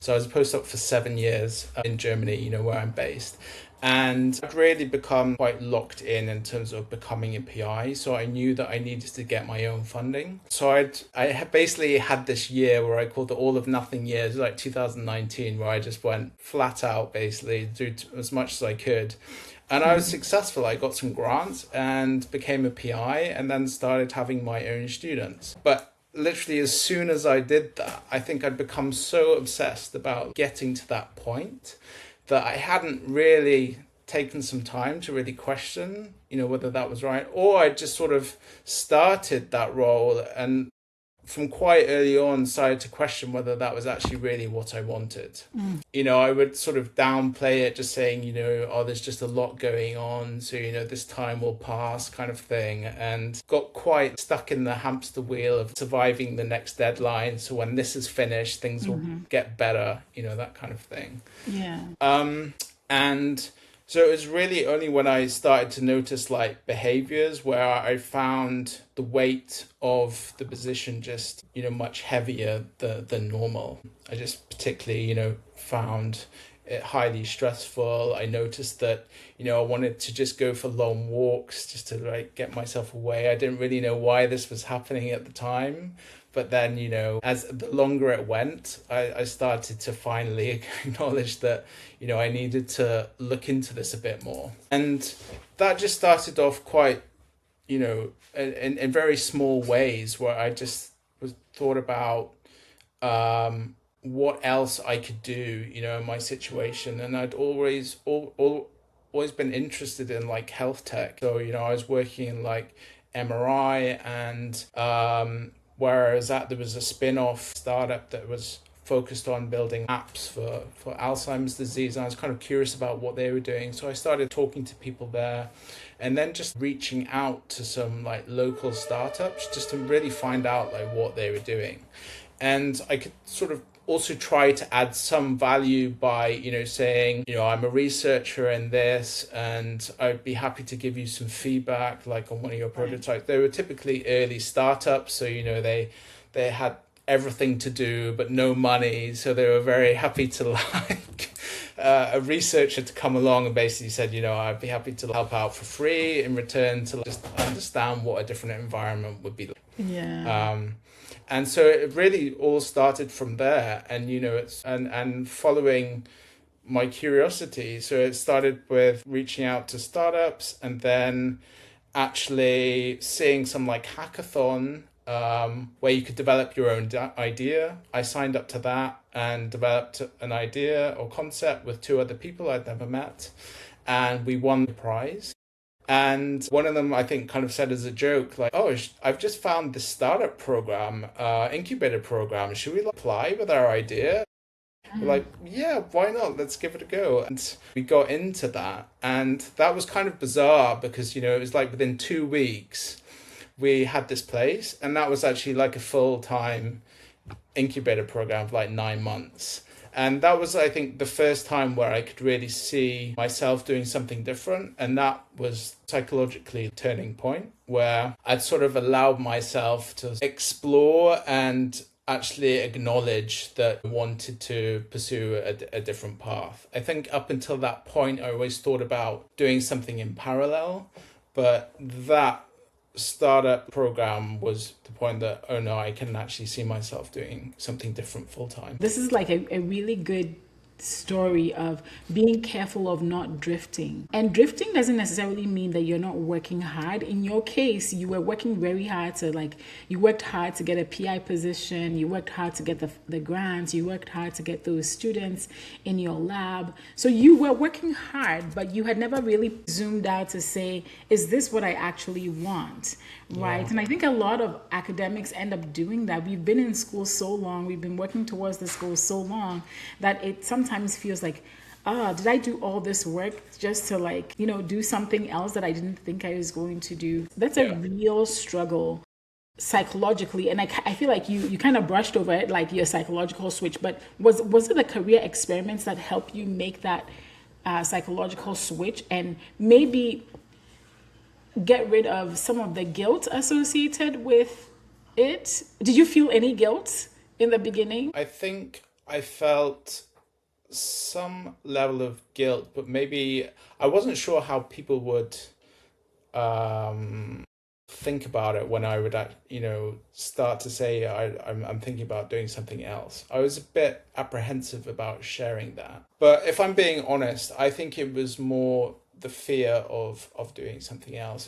So I was a postdoc for 7 years in Germany, where I'm based. And I'd really become quite locked in terms of becoming a PI. So I knew that I needed to get my own funding. So I had basically had this year where I called the all of nothing year, like 2019, where I just went flat out, basically, do as much as I could. And I was successful. I got some grants and became a PI and then started having my own students. But literally, as soon as I did that, I think I'd become so obsessed about getting to that point that I hadn't really taken some time to really question, whether that was right. Or I just sort of started that role and from quite early on started to question whether that was actually really what I wanted. I would sort of downplay it, just saying, oh, there's just a lot going on. So, this time will pass kind of thing. And got quite stuck in the hamster wheel of surviving the next deadline. So when this is finished, things will get better, that kind of thing. Yeah. And so it was really only when I started to notice like behaviors where I found the weight of the position just, much heavier than normal. I just particularly, found it highly stressful. I noticed that, I wanted to just go for long walks just to like get myself away. I didn't really know why this was happening at the time. But then, as the longer it went, I started to finally acknowledge that, I needed to look into this a bit more. And that just started off quite, in very small ways where I just thought about what else I could do, in my situation. And I'd always been interested in like health tech. So, I was working in like MRI and whereas there was a spin-off startup that was focused on building apps for Alzheimer's disease. And I was kind of curious about what they were doing. So I started talking to people there and then just reaching out to some like local startups just to really find out like what they were doing. And I could sort of also try to add some value by, saying, I'm a researcher in this and I'd be happy to give you some feedback like on one of your prototypes. They were typically early startups. So, they had everything to do, but no money. So they were very happy to like a researcher to come along and basically said, I'd be happy to help out for free in return to just understand what a different environment would be like. Yeah. And so it really all started from there, and it's and following my curiosity. So it started with reaching out to startups, and then actually seeing some like hackathon where you could develop your own idea. I signed up to that and developed an idea or concept with two other people I'd never met, and we won the prize. And one of them, I think, kind of said as a joke, like, oh, I've just found this startup program, incubator program. Should we apply with our idea? We're like, yeah, why not? Let's give it a go. And we got into that. And that was kind of bizarre because, it was like within 2 weeks, we had this place. And that was actually like a full-time incubator program for like 9 months. And that was, I think, the first time where I could really see myself doing something different. And that was psychologically a turning point where I'd sort of allowed myself to explore and actually acknowledge that I wanted to pursue a different path. I think up until that point, I always thought about doing something in parallel, but that startup program was the point that, oh no, I can actually see myself doing something different full time. This is like a really good story of being careful of not drifting. And drifting doesn't necessarily mean that you're not working hard. In your case, you were working very hard you worked hard to get a PI position, you worked hard to get the grants, you worked hard to get those students in your lab. So you were working hard, but you had never really zoomed out to say, is this what I actually want? Right. Yeah. And I think a lot of academics end up doing that. We've been in school so long, we've been working towards this goal so long that it sometimes feels like, did I do all this work just to do something else that I didn't think I was going to do? That's a real struggle psychologically. And I feel like you kind of brushed over it, like your psychological switch, but was it the career experiments that helped you make that psychological switch and maybe get rid of some of the guilt associated with it? Did you feel any guilt in the beginning? I think I felt some level of guilt, but maybe I wasn't sure how people would um, think about it when I would, start to say I'm thinking about doing something else. I was a bit apprehensive about sharing that. But if I'm being honest, I think it was more the fear of doing something else.